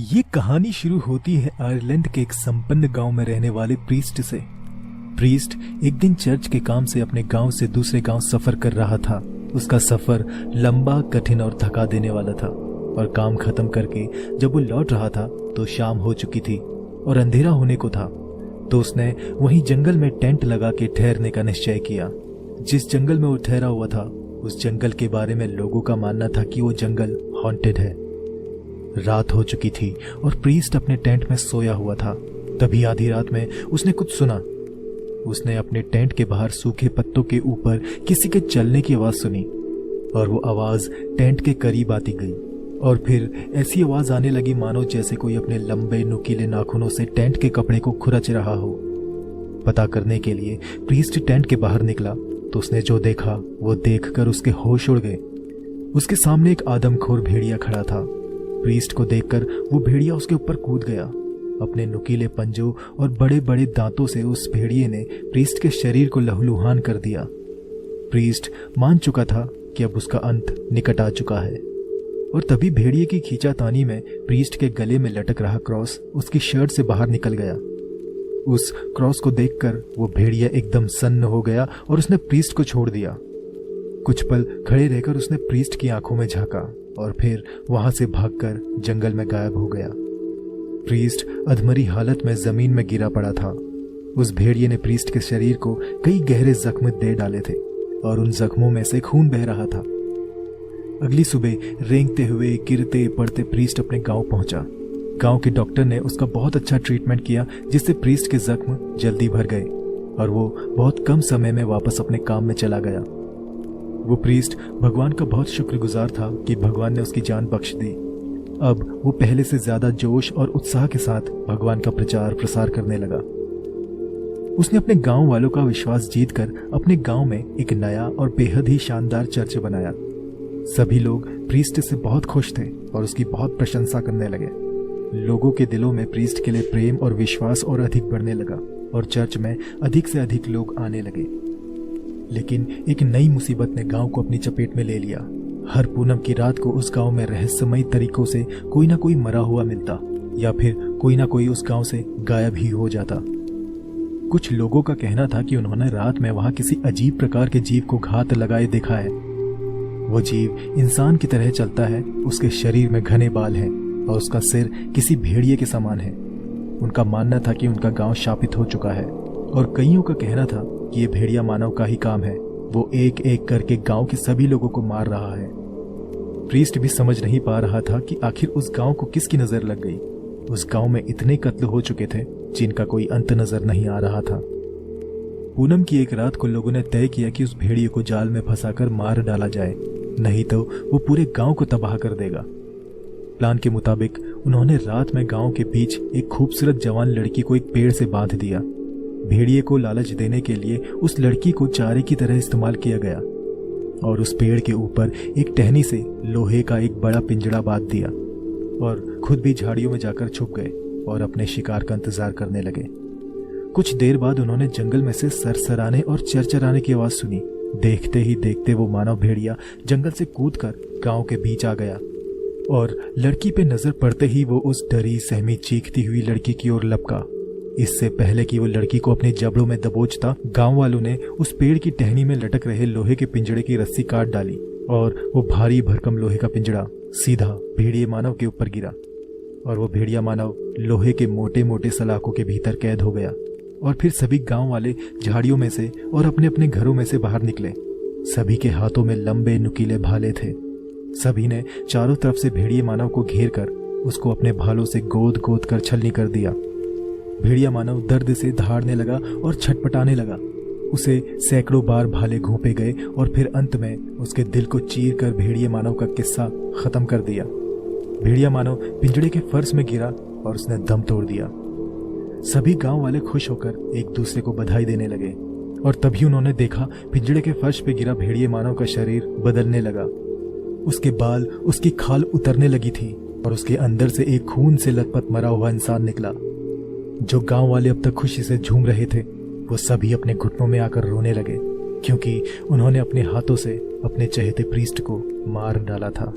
ये कहानी शुरू होती है आयरलैंड के एक संपन्न गांव में रहने वाले प्रीस्ट से। प्रीस्ट एक दिन चर्च के काम से अपने गांव से दूसरे गांव सफर कर रहा था। उसका सफर लंबा, कठिन और थका देने वाला था और काम खत्म करके जब वो लौट रहा था तो शाम हो चुकी थी और अंधेरा होने को था। तो उसने वहीं जंगल में टेंट लगा के ठहरने का निश्चय किया। जिस जंगल में वो ठहरा हुआ था उस जंगल के बारे में लोगों का मानना था कि वो जंगल हॉन्टेड है। रात हो चुकी थी और प्रीस्ट अपने टेंट में सोया हुआ था। तभी आधी रात में उसने कुछ सुना। उसने अपने टेंट के बाहर सूखे पत्तों के ऊपर किसी के चलने की आवाज सुनी और वो आवाज टेंट के करीब आती गई और फिर ऐसी आवाज आने लगी मानो जैसे कोई अपने लंबे नुकीले नाखूनों से टेंट के कपड़े को खुरच रहा हो। पता करने के लिए प्रीस्ट टेंट के बाहर निकला तो उसने जो देखा वो देखकर उसके होश उड़ गए। उसके सामने एक आदमखोर भेड़िया खड़ा था। प्रीस्ट को देखकर वो भेड़िया उसके ऊपर कूद गया। अपने नुकीले पंजों और बड़े बड़े दांतों से उस भेड़िए ने प्रीस्ट के शरीर को लहूलुहान कर दिया। प्रीस्ट मान चुका था कि अब उसका अंत निकट आ चुका है और तभी भेड़िए की खींचातानी में प्रीस्ट के गले में लटक रहा क्रॉस उसकी शर्ट से बाहर निकल गया। उस क्रॉस को देखकर वो भेड़िया एकदम सन्न हो गया और उसने प्रीस्ट को छोड़ दिया। कुछ पल खड़े रहकर उसने प्रीस्ट की आंखों में झांका और फिर वहां से भागकर जंगल में गायब हो गया। प्रीस्ट अधमरी हालत में जमीन में गिरा पड़ा था। उस भेड़िए ने प्रीस्ट के शरीर को कई गहरे जख्म दे डाले थे और उन जख्मों में से खून बह रहा था। अगली सुबह रेंगते हुए गिरते पड़ते प्रीस्ट अपने गांव पहुंचा। गांव के डॉक्टर ने उसका बहुत अच्छा ट्रीटमेंट किया जिससे प्रीस्ट के जख्म जल्दी भर गए और वो बहुत कम समय में वापस अपने काम में चला गया। वो प्रीस्ट भगवान का बहुत शुक्रगुजार था कि भगवान ने उसकी जान बख्श दी। अब वो पहले से ज्यादा जोश और उत्साह के साथ भगवान का प्रचार प्रसार करने लगा। उसने अपने गांव वालों का विश्वास जीतकर अपने गांव में एक नया और बेहद ही शानदार चर्च बनाया। सभी लोग प्रीस्ट से बहुत खुश थे और उसकी बहुत प्रशंसा करने लगे। लोगों के दिलों में प्रीस्ट के लिए प्रेम और विश्वास और अधिक बढ़ने लगा और चर्च में अधिक से अधिक लोग आने लगे। लेकिन एक नई मुसीबत ने गांव को अपनी चपेट में ले लिया। हर पूनम की रात को उस गांव में रहस्यमयी तरीकों से कोई ना कोई मरा हुआ मिलता या फिर कोई ना कोई उस गांव से गायब ही हो जाता। कुछ लोगों का कहना था कि उन्होंने रात में वहां किसी अजीब प्रकार के जीव को घात लगाए देखा है। वो जीव इंसान की तरह चलता है, उसके शरीर में घने बाल हैं और उसका सिर किसी भेड़िए के समान है। उनका मानना था कि उनका गांव शापित हो चुका है और कईयों का कहना था कि ये भेड़िया मानव का ही काम है। वो एक एक करके गांव के सभी लोगों को मार रहा है। प्रीस्ट भी समझ नहीं पा रहा था कि आखिर उस गांव को किसकी नजर लग गई। उस गांव में इतने कत्ल हो चुके थे जिनका कोई अंत नजर नहीं आ रहा था। पूनम की एक रात को लोगों ने तय किया कि उस भेड़िए को जाल में फंसाकर मार डाला जाए, नहीं तो वो पूरे गांव को तबाह कर देगा। प्लान के मुताबिक उन्होंने रात में गांव के बीच एक खूबसूरत जवान लड़की को एक पेड़ से बांध दिया। भेड़िए को लालच देने के लिए उस लड़की को चारे की तरह इस्तेमाल किया गया और उस पेड़ के ऊपर एक टहनी से लोहे का एक बड़ा पिंजड़ा बांध दिया और खुद भी झाड़ियों में जाकर छुप गए और अपने शिकार का इंतजार करने लगे। कुछ देर बाद उन्होंने जंगल में से सरसराने और चरचराने की आवाज सुनी। देखते ही देखते वो मानव भेड़िया जंगल से कूदकर गांव के बीच आ गया और लड़की पे नजर पड़ते ही वो उस डरी सहमी चीखती हुई लड़की की ओर लपका। इससे पहले कि वो लड़की को अपने जबड़ों में दबोचता, गांव वालों ने उस पेड़ की टहनी में लटक रहे लोहे के पिंजड़े की रस्सी काट डाली और वो भारी भरकम लोहे का पिंजड़ा सीधा भेड़िए मानव के ऊपर गिरा और वो भेड़िया मानव लोहे के मोटे मोटे सलाखों के भीतर कैद हो गया। और फिर सभी गांव वाले झाड़ियों में से और अपने अपने घरों में से बाहर निकले। सभी के हाथों में लंबे नुकीले भाले थे। सभी ने चारों तरफ से भेड़िए मानव को घेर कर उसको अपने भालों से गोद गोद कर छलनी कर दिया। भेड़िया मानव दर्द से दहाड़ने लगा और छटपटाने लगा। उसे सैकड़ों बार भाले घोंपे गए और फिर अंत में उसके दिल को चीर कर भेड़िया मानव का किस्सा खत्म कर दिया। भेड़िया मानव पिंजड़े के फर्श में गिरा और उसने दम तोड़ दिया। सभी गांव वाले खुश होकर एक दूसरे को बधाई देने लगे और तभी उन्होंने देखा पिंजड़े के फर्श पे गिरा भेड़िए मानव का शरीर बदलने लगा। उसके बाल, उसकी खाल उतरने लगी थी और उसके अंदर से एक खून से लथपथ मरा हुआ इंसान निकला। जो गांव वाले अब तक खुशी से झूम रहे थे वो सभी अपने घुटनों में आकर रोने लगे क्योंकि उन्होंने अपने हाथों से अपने चहेते प्रीस्ट को मार डाला था।